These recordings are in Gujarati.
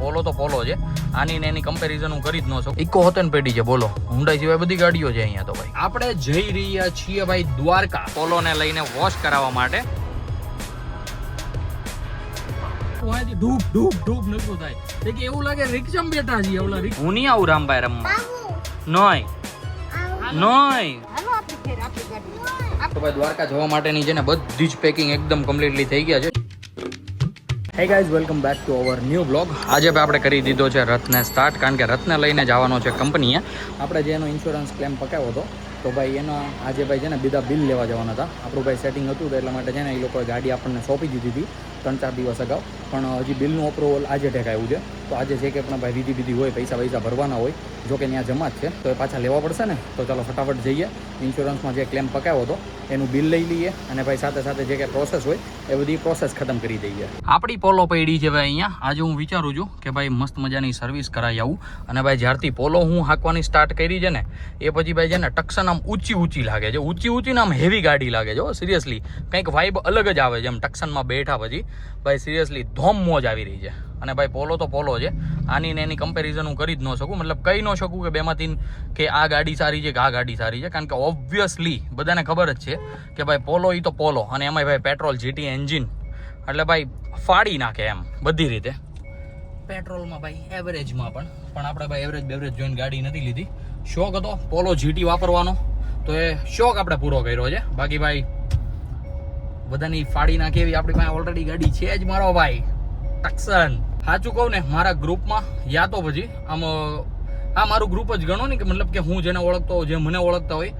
પોલો તો પોલો છે, આની ને એની કમ્પેરિઝન હું કરી જ ન શકું. ઇકો હોતન પેટી છે બોલો, હુન્ડાઈ સિવાય બધી ગાડીઓ છે અહીંયા. તો ભાઈ આપણે જઈ રહ્યા છીએ ભાઈ દ્વારકા પોલો ને લઈને વોશ કરાવવા માટે. ધૂપ ધૂપ ધૂપ નતું થાય કે એવું લાગે રિક્ષામાં બેઠા છીએ. ઓલા હું નહીં આવું રામભાઈ રમવા નોય તો ભાઈ દ્વારકા જવા માટેની છે ને બધી જ પેકિંગ એકદમ કમ્પ્લીટલી થઈ ગયા છે. Hey guys, welcome back to our new blog. આજે આપણે કરી દીધો છે રથને સ્ટાર્ટ, કારણ કે રથને લઈને જવાનો છે કંપનીએ. આપણે જે એનો ઇન્સ્યોરન્સ ક્લેમ પકાવ્યો હતો તો ભાઈ એનો આજે ભાઈ છે ને બીજા બિલ લેવા જવાના હતા. આપણું ભાઈ સેટિંગ હતું એટલા માટે છે ને એ લોકોએ ગાડી આપણને સોંપી દીધી હતી 3-4 દિવસ અગાઉ, પણ હજી બિલનું અપ્રુવલ આજે ઠેકાયું છે. તો આજે જે કે પણ ભાઈ વિધિ હોય, પૈસા ભરવાના હોય, જો કે ત્યાં જમા જ છે તો એ પાછા લેવા પડશે ને. તો ચાલો ફટાફટ જઈએ, ઇન્સ્યોરન્સમાં જે ક્લેમ પકાવ્યો હતો એનું બિલ લઈ લઈએ અને ભાઈ સાથે સાથે જે કંઈ પ્રોસેસ હોય એ બધી પ્રોસેસ ખતમ કરી દઈએ. આપણી પોલો પડી છે ભાઈ અહીંયા. આજે હું વિચારું છું કે ભાઈ મસ્ત મજાની સર્વિસ કરાવી આવું. અને ભાઈ જ્યારથી પોલો હું હાંકવાની સ્ટાર્ટ કરી છે ને એ પછી ભાઈ છે ને ટક્સન આમ ઊંચી લાગે છે, ઊંચી ને આમ હેવી ગાડી લાગે છે. સિરિયસલી કંઈક વાઇબ અલગ જ આવે છે એમ ટક્સનમાં બેઠા પછી. ભાઈ સિરિયસલી ધોમ મોજ આવી રહી છે. અને ભાઈ પોલો તો પોલો છે, આની ને એની કમ્પેરિઝન હું કરી જ ન શકું, મતલબ કહી ન શકું કે બેમાંથી કે આ ગાડી સારી છે કે આ ગાડી સારી છે. કારણ કે ઓબ્વિયસલી બધાને ખબર જ છે કે ભાઈ પોલો એ તો પોલો, અને એમાંય ભાઈ પેટ્રોલ GT એન્જિન એટલે ભાઈ ફાડી નાખે એમ બધી રીતે. પેટ્રોલમાં ભાઈ એવરેજમાં પણ આપણે ભાઈ એવરેજ જોઈને ગાડી નથી લીધી. શોખ હતો પોલો GT વાપરવાનો તો એ શોખ આપણે પૂરો કર્યો છે. બાકી ભાઈ બધાની ફાડી નાખે એવી આપણી પાસે ઓલરેડી ગાડી છે જ મારો ભાઈ ટક્સન. સાચું કહું ને, મારા ગ્રુપમાં યા તો પછી આમ આ મારું ગ્રુપ જ ગણો ને, કે મતલબ કે હું જેને ઓળખતો હોય, જે મને ઓળખતા હોય,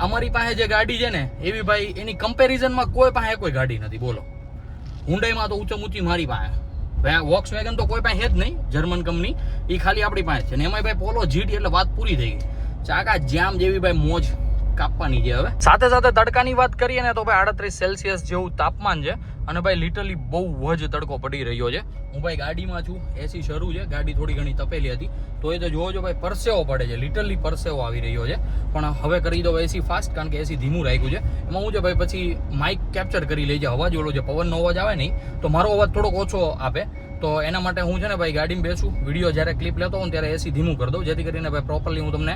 અમારી પાસે જે ગાડી છે ને એવી ભાઈ એની કમ્પેરિઝનમાં કોઈ પાસે કોઈ ગાડી નથી બોલો. હુન્ડાઈમાં તો ઊંચી મારી પાસે, વોક્સવેગન તો કોઈ પાસે જ નહીં, જર્મન કંપની, એ ખાલી આપણી પાસે છે. ને એમાં ભાઈ પોલો GT એટલે વાત પૂરી થઈ ગઈ. ચાકા જામ જેવી ભાઈ મોજ કાપવાની છે. હવે સાથે સાથે તડકાની વાત કરીએ ને તો ભાઈ 38 સેલ્સિયસ જેવું તાપમાન છે. અને ભાઈ લિટરલી બહુ જ તડકો પડી રહ્યો છે. હું ભાઈ ગાડીમાં છું, એસી શરૂ છે, ગાડી થોડી ઘણી તપેલી હતી તો એ તો જોવો ભાઈ પરસેવો પડે છે, લિટરલી પરસેવો આવી રહ્યો છે. પણ હવે કરી દો એસી ફાસ્ટ, કારણ કે એસી ધીમું રાખ્યું છે. એમાં હું છે ભાઈ પછી માઇક કેપ્ચર કરી લેજે અવાજ, ઓલો જે પવનનો અવાજ આવે નહીં તો મારો અવાજ થોડોક ઓછો આપે. તો એના માટે હું છે ને ભાઈ ગાડીમાં બેસું, વિડીયો જ્યારે ક્લિપ લેતો હોઉં ત્યારે એસી ધીમું કરી દઉં, જેથી કરીને ભાઈ પ્રોપરલી હું તમને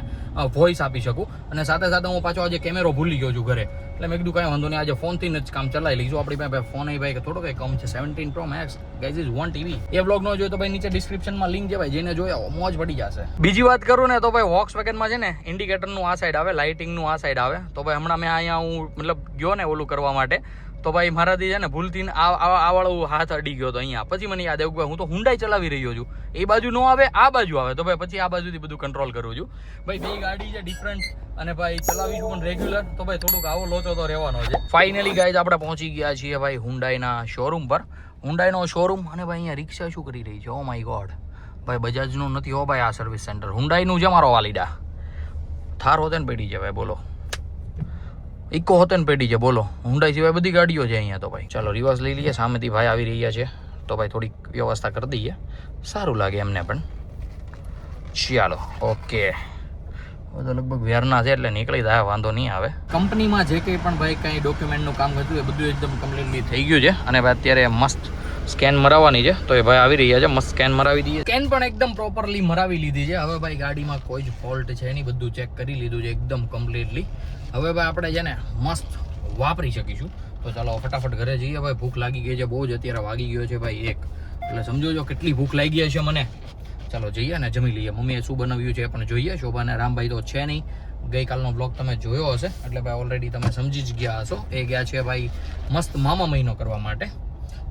વોઇસ આપી શકું. અને સાથે સાથે હું પાછો આજે કેમેરો ભૂલી ગયો છું ઘરે, એટલે મેં કીધું કાંઈ વાંધો નહીં, આજે ફોનથી જ કામ ચલાવી લઈશું. આપણી પાસે ભાઈ ફોન ભાઈ થોડો કંઈ કમ છે, 17 Pro Max guys is 1 TV. A blog ન જોયો તો ભાઈ નીચે ડિસ્ક્રિપ્શનમાં લિંક છે ભાઈ, જેને જોયા મોજ પડી જશે. બીજી વાત કરું ને તો ભાઈ વોક્સવેગનમાં છે ને ઇન્ડિકેટરનું આ સાઈડ આવે, લાઇટિંગનું આ સાઈડ આવે. તો ભાઈ હમણાં મેં અહીંયા હું મતલબ ગયો ને ઓલું કરવા માટે, તો ભાઈ મારાથી છે ને ભૂલથી આ વાળું હાથ અડી ગયો હતો અહીંયા. પછી મને યાદ આવ્યું કે હું તો હુન્ડાઈ ચલાવી રહ્યો છું, એ બાજુ ન આવે આ બાજુ આવે, તો ભાઈ પછી આ બાજુથી બધું કંટ્રોલ કરું છું. ભાઈ બે ગાડી છે ડિફરન્ટ, અને ભાઈ ચલાવીશું પણ રેગ્યુલર, તો ભાઈ થોડુંક આવો લોચો તો રહેવાનો છે. ફાઇનલી ગાઈઝ આપણે પહોંચી ગયા છીએ ભાઈ હુન્ડાઈના શોરૂમ પર. હુન્ડાઈનો શોરૂમ, અને ભાઈ અહીંયા રિક્ષા શું કરી રહી છે, ઓ માય ગોડ. ભાઈ બજાજનું નથી હો ભાઈ આ સર્વિસ સેન્ટર, હુન્ડાઈનું છે મારો વાલીડા. થાર હોતે ને પેઢી છે ભાઈ બોલો, ઇકો હોતન પેટી છે બોલો, હુન્ડાઈ સિવાય બધી ગાડીઓ છે અહીંયા. તો ભાઈ ચાલો રિવર્સ લઈ લઈએ, સામેથી ભાઈ આવી રહ્યા છે તો ભાઈ થોડીક વ્યવસ્થા કરી દઈએ, સારું લાગે એમને પણ. ચાલો ઓકે, બધું લગભગ વેરના છે એટલે નીકળી જાય, વાંધો નહીં આવે. કંપનીમાં જે કંઈ પણ ભાઈ કંઈ ડોક્યુમેન્ટનું કામ હતું એ બધું એકદમ કમ્પ્લીટલી થઈ ગયું છે. અને ભાઈ અત્યારે મસ્ત સ્કેન મરાવવાની છે, તો એ ભાઈ આવી રહ્યા છે, મસ્ત સ્કેન મરાવી દઈએ. સ્કેન પણ એકદમ પ્રોપરલી મરાવી લીધી છે. હવે ભાઈ ગાડીમાં કોઈ જ ફોલ્ટ છે નહીં, બધું ચેક કરી લીધું છે એકદમ કમ્પ્લીટલી. હવે ભાઈ આપણે છે ને મસ્ત વાપરી શકીશું. તો ચાલો ફટાફટ ઘરે જઈએ ભાઈ, ભૂખ લાગી ગઈ છે બહુ જ, અત્યારે વાગી ગયો છે ભાઈ 1, એટલે સમજો જો કેટલી ભૂખ લાગી ગઈ છે મને. ચાલો જઈએ ને જમી લઈએ. મમ્મીએ શું બનાવ્યું છે એ પણ જોઈએ. શોભા ને રામભાઈ તો છે નહીં, ગઈકાલનો બ્લોગ તમે જોયો હશે એટલે ભાઈ ઓલરેડી તમે સમજી જ ગયા હશો. એ ગયા છે ભાઈ મસ્ત મામા મહિનો કરવા માટે,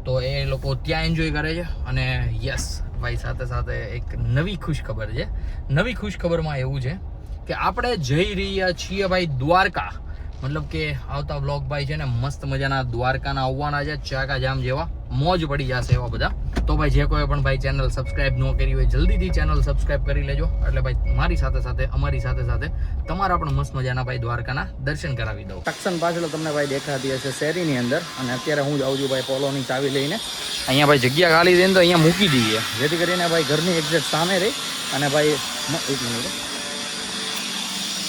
તો એ લોકો ત્યાં એન્જોય કરે છે. અને યસ ભાઈ સાથે સાથે એક નવી ખુશખબર છે. નવી ખુશખબરમાં એવું છે કે આપણે જઈ રહ્યા છીએ ભાઈ દ્વારકા. મતલબ કે આવતા બ્લોગ ભાઈ છે ને મસ્ત મજાના દ્વારકાના આવવાના છે, ચાકા જામ જેવા, મોજ પડી જશે એવા બધા. તો ભાઈ જે કોઈ પણ ભાઈ ચેનલ સબસ્ક્રાઇબ ન કરી હોય જલ્દીથી ચેનલ સબસ્ક્રાઇબ કરી લેજો, એટલે ભાઈ મારી સાથે સાથે અમારી સાથે સાથે તમારા પણ મસ્ત મજાના ભાઈ દ્વારકાના દર્શન કરાવી દઉં. ટક્સન પાછળ તમને ભાઈ દેખાતી હશે શેરીની અંદર, અને અત્યારે હું જાઉં છું ભાઈ પોલોની ચાવી લઈને. અહીંયા ભાઈ જગ્યા ખાલી દઈને તો અહીંયા મૂકી દઈએ, જેથી કરીને ભાઈ ઘરની એક્ઝેક્ટ સામે રહી. અને ભાઈ એક મિનિટ,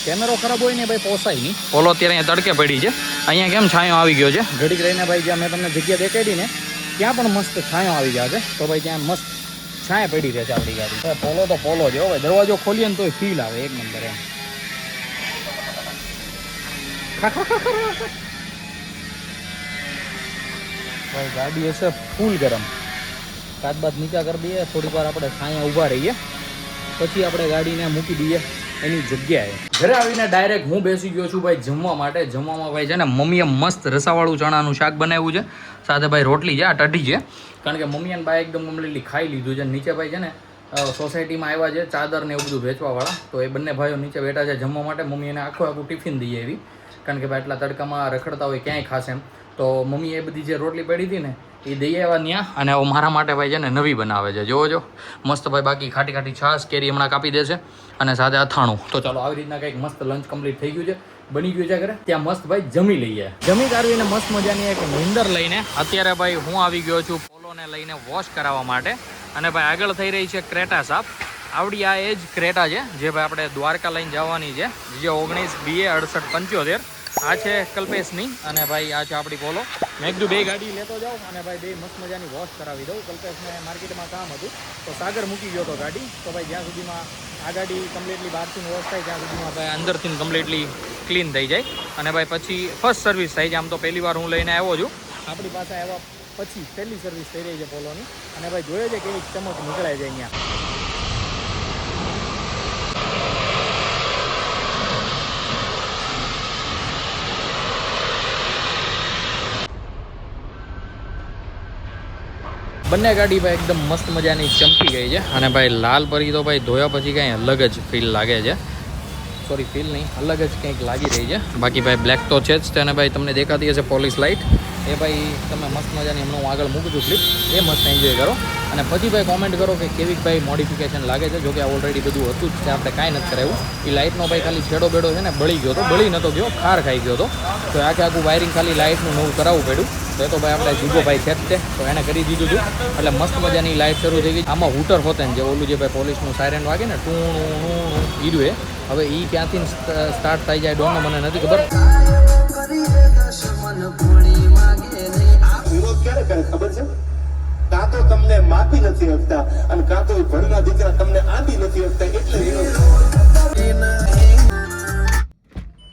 કેમેરો ખરાબ હોય ને ભાઈ પોસાય નહીં. પોલો અત્યારે અહીંયા તડકે પડી છે, અહીંયા કેમ છાંયો આવી ગયો છે. ઘડીક રહીને ભાઈ જ્યાં મેં તમને જગ્યા દેખાડી ને ત્યાં પણ મસ્ત છાંયો આવી ગયા છે, તો ભાઈ ત્યાં મસ્ત છાંય પડી રહે છે આપણી ગાડી. પોલો તો પોલો જ હોય, દરવાજો ખોલીએ ને તોય ફીલ આવે એક નંબર એમ. ભાઈ ગાડી હશે ફૂલ ગરમ. કાચ બાદ નીચા કરી દઈએ, થોડીક વાર આપણે છાંયા ઊભા રહીએ, પછી આપણે ગાડીને મૂકી દઈએ એની જગ્યાએ. ઘરે આવીને ડાયરેક્ટ હું બેસી ગયો છું ભાઈ જમવા માટે. જમવામાં ભાઈ છે ને મમ્મીએ મસ્ત રસાવાળું ચણાનું શાક બનાવ્યું છે, સાથે ભાઈ રોટલી છે, આ ટાઢી છે, કારણ કે મમ્મી અને ભાઈ એકદમ કમ્પ્લીટલી ખાઈ લીધું છે. નીચે ભાઈ છે ને સોસાયટીમાં આવ્યા છે ચાદર ને એવું બધું વેચવાવાળા, તો એ બંને ભાઈઓ નીચે બેઠા છે જમવા માટે. મમ્મી એને આખું ટિફિન દઈએ એવી, કારણ કે ભાઈ એટલા તડકામાં રખડતા હોય ક્યાંય ખાશે એમ. તો મમ્મી એ બધી જે રોટલી પડી હતી ને એ દઈ આવ્યા ત્યાં, અને મારા માટે ભાઈ છે ને નવી બનાવે છે. જોવો જો મસ્ત ભાઈ. બાકી ખાટી ખાટી છાશ કેરી હમણાં કાપી દેશે, અને સાથે અથાણું. તો ચાલો આવી રીતના કંઈક મસ્ત લંચ કમ્પ્લીટ થઈ ગયું છે, બની ગયું છે ઘરે. ત્યાં મસ્ત ભાઈ જમી લઈએ. જમી કાઢવીને મસ્ત મજાની એક નીંદર લઈને અત્યારે ભાઈ હું આવી ગયો છું પોલોને લઈને વોશ કરાવવા માટે. અને ભાઈ આગળ થઈ રહી છે ક્રેટા સાફ. આવડી આ એ જ ક્રેટા છે જે ભાઈ આપણે દ્વારકા લઈને જવાની છે, જે 19/2/6875. આ છે કલ્પેશની, અને ભાઈ આ છે આપણી પોલો. મેં કીધું બે ગાડી લેતો જાઉં અને ભાઈ બે મસ્ત મજાની વોશ કરાવી દઉં. કલ્પેશને માર્કેટમાં કામ હતું તો સાગર મૂકી ગયો હતો ગાડી. તો ભાઈ જ્યાં સુધીમાં આ ગાડી કમ્પ્લીટલી બહારથી વોશ થાય ત્યાં સુધીમાં ભાઈ અંદરથી કમ્પ્લીટલી ક્લીન થઈ જાય. અને ભાઈ પછી ફર્સ્ટ સર્વિસ થાય છે. આમ તો પહેલી વાર હું લઈને આવ્યો છું, આપણી પાસે આવ્યા પછી પહેલી સર્વિસ થઈ રહી છે પોલોની. અને ભાઈ જોયો છે કેવી ચમક નીકળે છે અહીંયા. બંને ગાડી ભાઈ એકદમ મસ્ત મજાની ચમકી ગઈ છે. અને ભાઈ લાલ પરી તો ભાઈ ધોયા પછી કંઈ અલગ જ ફીલ લાગે છે. સોરી ફીલ નહીં, અલગ જ કંઈક લાગી રહી છે. બાકી ભાઈ બ્લેક તો છે જ. તેને ભાઈ તમને દેખાતી હશે પોલીસ લાઇટ, એ ભાઈ તમે મસ્ત મજાની હમણાં હું આગળ મૂકું છું ક્લિપ, એ મસ્ત એન્જોય કરો. અને પછી ભાઈ કોમેન્ટ કરો કે કેવી ભાઈ મોડિફિકેશન લાગે છે. જોકે ઓલરેડી બધું હતું જ, આપણે કાંઈ નથી કરાવ્યું. એ લાઇટનો ભાઈ ખાલી છેડો બેડો છે ને બળી ગયો હતો, બળી નહોતો ગયો, ખાર ખાઈ ગયો હતો. તો આખું વાયરિંગ ખાલી લાઇટનું નવું કરાવવું પડ્યું. તો એ તો ભાઈ આપણે જીગો ભાઈ છે જ તે, તો એને કરી દીધું હતું. એટલે મસ્ત મજાની લાઇટ શરૂ થઈ ગઈ. આમાં હૂટર હોતે ને જે ઓલું જે ભાઈ પોલીસનું સાયરન વાગે ને ટૂણું ઈડું, એ હવે એ ક્યાંથી સ્ટાર્ટ થઈ જાય ડોન મને નથી ખબર. ખબર છે, કાં તો તમને માપી નથી શકતા અને કાં તો ભણના દીકરા તમને આંટી નથી શકતા, એટલે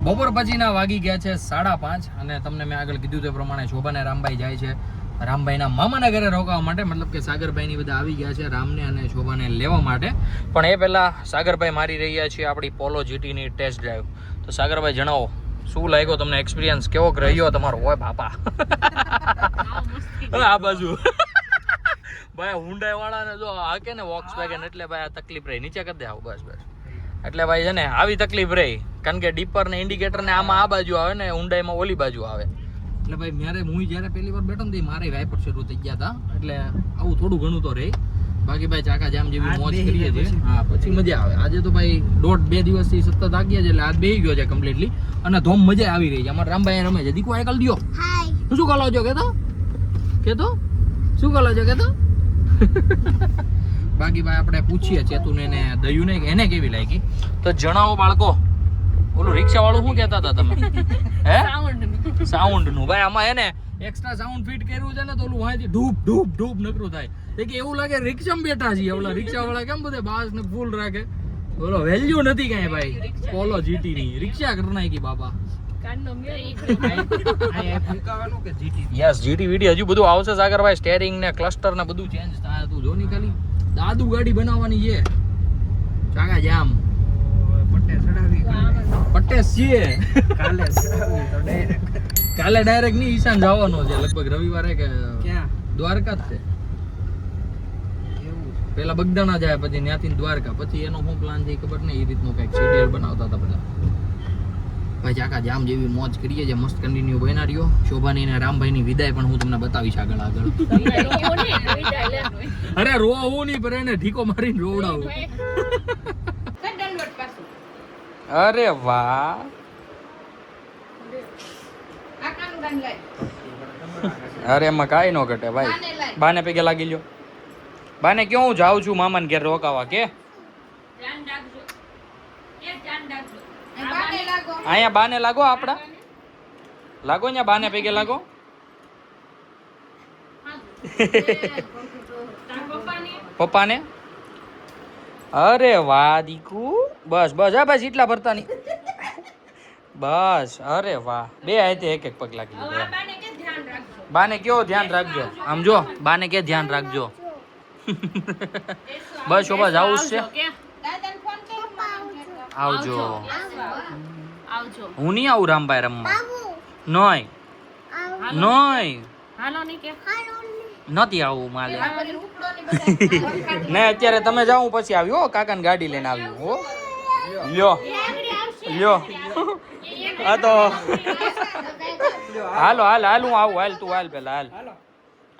બપોર પછીના વાગી ગયા છે 5:30. અને તમને મેં આગળ કીધું તે પ્રમાણે શોભાને રામભાઈ જાય છે રામભાઈના મામાના ઘરે રોકાવા માટે. મતલબ કે સાગરભાઈની બધા આવી ગયા છે રામને અને શોભાને લેવા માટે. પણ એ પહેલાં સાગરભાઈ મારી રહ્યા છીએ આપણી પોલો જીટીની ટેસ્ટ ડ્રાઈવ. તો સાગરભાઈ જણાવો શું લાગ્યો તમને, એક્સપિરિયન્સ કેવો રહ્યો તમારો? હોય બાપા આ બાજુ ભાઈ હુંડાઈ વાળાને જો આ કે ને વોક્સવેગન, એટલે ભાઈ આ તકલીફ રહી. નીચે કરી દે આવું બસ બસ. એટલે ભાઈ છે ને આવી તકલીફ રહી, કારણ કે ડીપર ને ઇન્ડિકેટર ને આમાં આ બાજુ આવે ને ઊંડાઈમાં ઓલી બાજુ આવે. એટલે ભાઈ મારે હું જ્યારે પહેલી વાર બેઠો ને મારે વાઇપર શરૂ થઈ ગયા હતા. એટલે આવું થોડું ઘણું તો રહી. બાકી ભાઈ ચાકા જામ જેવી મોજ કરીએ છીએ. હા પછી મજા આવે. આજે તો ભાઈ 1.5-2 દિવસથી સતત આગ્યા છે, એટલે આજ બેહી ગયો છે કમ્પ્લીટલી. અને ધોમ મજા આવી રહી છે. અમારા રામભાઈ રમે છે. દીકુ આઈકલ દો. શું કરો છો કેતો શું કરો છો કેતો. બાકી ભાઈ આપણે પૂછીએ ચેતુને ને દયુને એને કેવી લાગી, તો જણાવો બાળકો. ઓલું રિક્ષા વાળું શું કહેતા હતા તમે? હે સાઉન્ડ નું ભાઈ આમાં એને એક્સ્ટ્રા સાઉન્ડ ફિટ કર્યું છે ને, તો ઓલું વાંચી ધૂપ ધૂપ ધૂપ નકરું થાય. કે એવું લાગે રિક્ષામાં બેઠા છીએ. ઓલા રિક્ષા વાળા કેમ બધે બાસ ને ફૂલ રાખે, બોલો વેલ્યુ નથી કાંઈ ભાઈ. પોલો જીટી ની રિક્ષા કરી નાખી બાપા. યસ જીટી વીટી હજુ બધું આવશે સાગરભાઈ. સ્ટેરિંગ ને ક્લસ્ટર ને બધું ચેન્જ થાય. તું જો ની ખાલી દાદુ ગાડી બનાવવાની છે. ચાકા જામ પટેશ છે. કાલે ડાયરેક્ટ ની ઈશાન જવાનો છે લગભગ રવિવારે કે ક્યાં દ્વારકા જ છે. પેલા બગદાણા જાય પછી ત્યાંથી દ્વારકા, પછી એનો શું પ્લાન છે ખબર નહીં. એ રીતનું કઈક શેડ્યુલ બનાવતા હતા બધા. ભાઈ ચાકા જામ જેવી મોજ કરીએ છીએ. મસ્ત કન્ટિન્યુ બના રહ્યો. શોભાની અને રામભાઈ ની વિદાય પણ હું તમને બતાવીશ આગળ. અરે રોવું નહીં પર એને ઢીકો મારીને રોવડાવું. અરે વાહ અરે એમાં કાંઈ ન ઘટે ભાઈ. બાને પૈકી લાગી લ્યો. બાને ક્યાં હું જાઉં છું મામાને ઘેર રોકાવા કે અહીંયા બાને લાગો. આપડા લાગો અહીંયા બાને પૈકી લાગો. પપ્પાને. અરે વાહ દીકુ, બસ બસ હા બસ એટલા ભરતા નહીં, બસ. અરે વાહ, બે હાથે એક એક પગ લાગી લીધો. બાને કયો ધ્યાન રાખજો, આમ જો બાને કે ધ્યાન રાખજો. બસ શોભા આવું જ છે. આવજો. હું નહીં આવું રામભાઈ રમવા. નોય નોય નથી આવું માલે. ને અત્યારે તમે જાઓ પછી આવ્યો કાકાની ગાડી લઈને આવ્યું. હો લ્યો લ્યો. હા તો હાલો હાલ હાલ હું આવું. હાલ તું હાલ પેલા હાલ.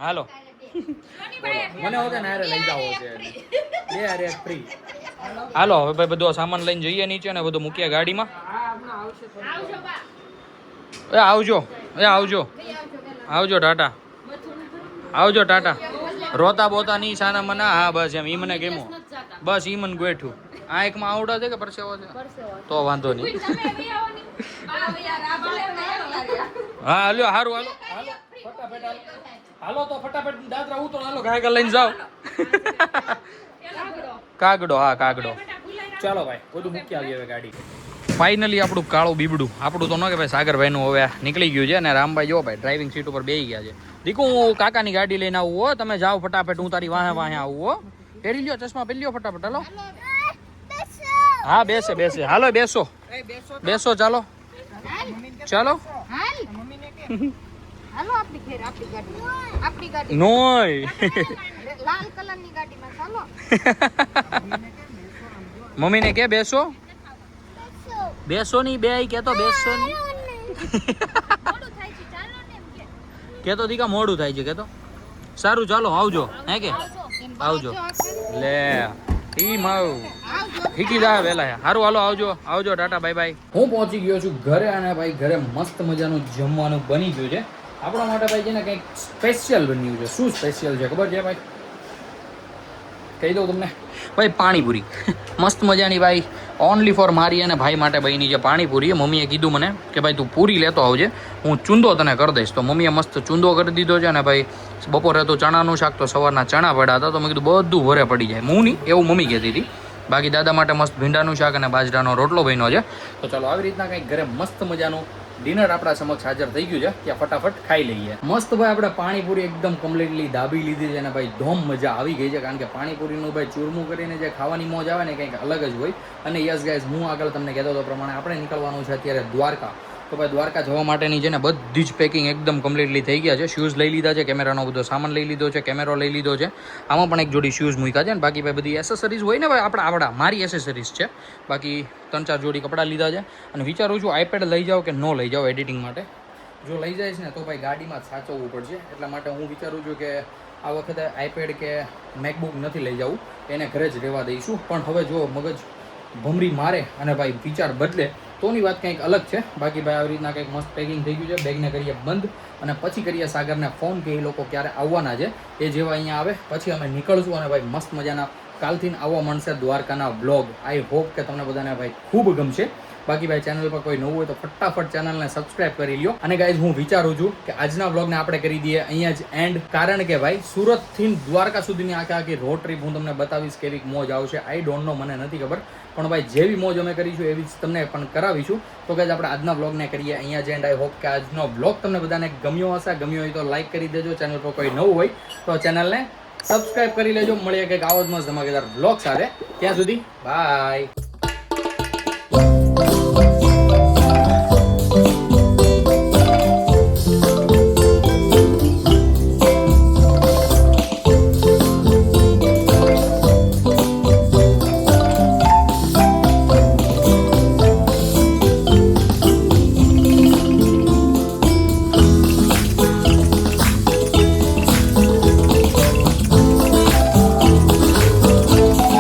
હાલો મને હોતે ને હારે લઈ જાવો છે બે હારે ફ્રી. હાલો હવે ભાઈ બધો સામાન લઈને જઈએ નીચે ને બધું મૂકીએ ગાડીમાં. એ આવજો, એ આવજો, આવજો ટાટા, આવજો ટાટા. રોતા બોતા નહીં સાના મના. હા બસ એમ ઈ મને કેમો, બસ ઈ મને ગોઠું. આ એકમાં આવડા છે કે પરસેવો છે તો વાંધો નહીં. હા હાલ્યો હારું હાલો હાલો ફટાફટ હાલો. હાલો તો ફટાફટ દાદરા ઉતરો. હાલો ગાયકા લઈને જાઓ. કાગડો, હા કાગડો. ચાલો ભાઈ બધું મૂકી આવીએ હવે ગાડી. ફાઇનલી આપણું કાળું બીબડું આપણું તો ન કે ભાઈ સાગરભાઈનું હવે નીકળી ગયું છે. અને રામભાઈ જો ભાઈ ડ્રાઇવિંગ સીટ ઉપર બેસી ગયા છે. દીકુ હું કાકાની ગાડી લઈને આવું હો, તમે જાઓ ફટાફટ, હું તારી વાહે વાહે આવું હો. પહેરી લ્યો ચશ્મા, પહેરી લ્યો ફટાફટ. હાલો હા બેસે બેસે. હાલો બેસો બેસો. ચાલો ચાલો. હાલો આપણી ઘેર આપણી ગાડી નોય લાલ કલરની ગાડીમાં ચાલો. મમ્મીને કે બેસો. બેસો નહીં બે કે તો બેસો નહીં. કે તો દીકા મોડું થાય છે કે તો. સારું ચાલો આવજો. હે કે આવજો. લે ઈ માવ ઠીકી જા વેલા. સારું હાલો આવજો આવજો ટાટા બાય બાય. હું પહોંચી ગયો છું ઘરે અને ભાઈ ઘરે મસ્ત મજાનું જમવાનું બની ગયું છે આપણા માટે. ભાઈ છે ને કંઈક સ્પેશિયલ બન્યું છે. શું સ્પેશિયલ છે ખબર છે ભાઈ? કહી દઉં તમને ભાઈ. પાણીપુરી મસ્ત મજાની ભાઈ, ઓનલી ફોર મારી અને ભાઈ માટે બની છે પાણીપુરી. મમ્મીએ કીધું મને કે ભાઈ તું પૂરી લેતો આવજે, હું ચૂંદો તને કરી દઈશ. તો મમ્મીએ મસ્ત ચૂંદો કરી દીધો છે. અને ભાઈ બપોરે તો ચણાનું શાક, તો સવારના ચણા પડ્યા હતા. તો મેં કીધું બધું ભરે પડી જાય. હું નહીં એવું મમ્મી કહેતી હતી. બાકી દાદા માટે મસ્ત ભીંડાનું શાક અને બાજરાનો રોટલો બન્યો છે. તો ચાલો આવી રીતના કંઈક ઘરે મસ્ત મજાનું ડિનર આપણા સમક્ષ હાજર થઈ ગયું છે. ત્યાં ફટાફટ ખાઈ લઈએ. મસ્ત ભાઈ આપણે પાણીપુરી એકદમ કમ્પ્લીટલી દાબી લીધી છે. અને ભાઈ ધોમ મજા આવી ગઈ છે. કારણ કે પાણીપુરીનું ભાઈ ચૂરમું કરીને જે ખાવાની મોજ આવે ને કંઈક અલગ જ હોય. અને યસ ગાઈઝ હું આગળ તમને કહેતો હતો પ્રમાણે આપણે નીકળવાનું છે અત્યારે દ્વારકા. તો ભાઈ દ્વારકા જવા માટેની છે ને બધી જ પેકિંગ એકદમ કમ્પ્લીટલી થઈ ગયા છે. શૂઝ લઈ લીધા છે, કેમેરાનો બધો સામાન લઈ લીધો છે, કેમેરો લઈ લીધો છે. આમાં પણ એક જોડી શૂઝ મૂક્યા છે. ને બાકી ભાઈ બધી એસેસરીઝ હોય ને ભાઈ આપણા મારી એસેસરીઝ છે. બાકી 3-4 જોડી કપડાં લીધા છે. અને વિચારું છું આઈપેડ લઈ જાઓ કે ન લઈ જાઓ એડિટિંગ માટે. જો લઈ જઈશ ને તો ભાઈ ગાડીમાં સાચવવું પડશે. એટલા માટે હું વિચારું છું કે આ વખતે આઈપેડ કે મેકબુક નથી લઈ જવું, એને ઘરે જ રહેવા દઈશું. પણ હવે જો મગજ ભમરી મારે અને ભાઈ વિચાર બદલે તોની વાત કંઈક અલગ છે. બાકી ભાઈ આવી રીતના કંઈક મસ્ત પેકિંગ થઈ ગયું છે. બેગને કરીએ બંધ અને પછી કરીએ સાગરને ફોન કે એ લોકો ક્યારે આવવાના છે. એ જેવા અહીંયા આવે પછી અમે નીકળશું. અને ભાઈ મસ્ત મજાના કાલથી આવવા મળશે દ્વારકાના બ્લોગ. આઈ હોપ કે તમને બધાને ભાઈ ખૂબ ગમશે. બાકી ભાઈ ચેનલ પર કોઈ નવું હોય તો ફટાફટ ચેનલને સબસ્ક્રાઇબ કરી લ્યો. અને ગાઈઝ હું વિચારું છું કે આજના બ્લોગને આપણે કરી દઈએ અહીંયા જ એન્ડ. કારણ કે ભાઈ સુરતથી દ્વારકા સુધીની આખી રોડ ટ્રીપ હું તમને બતાવીશ કેવી મોજ આવશે. આઈ ડોન્ટ નો, મને નથી ખબર, પણ ભાઈ જેવી મોજ અમે કરીશું એવી જ તમને પણ કરાવીશું. તો ગાઈઝ આપણે આજના બ્લોગને કરીએ અહીંયા જ એન્ડ. આઈ હોપ કે આજનો બ્લોગ તમને બધાને ગમ્યો હશે. ગમ્યો હોય તો લાઈક કરી દેજો. ચેનલ પર કોઈ નવું હોય તો ચેનલને સબસ્ક્રાઇબ કરી લેજો. મળીએ કંઈક આવો જ મસ્ત ધમાકેદાર બ્લોગ સાથે. ત્યાં સુધી બાય.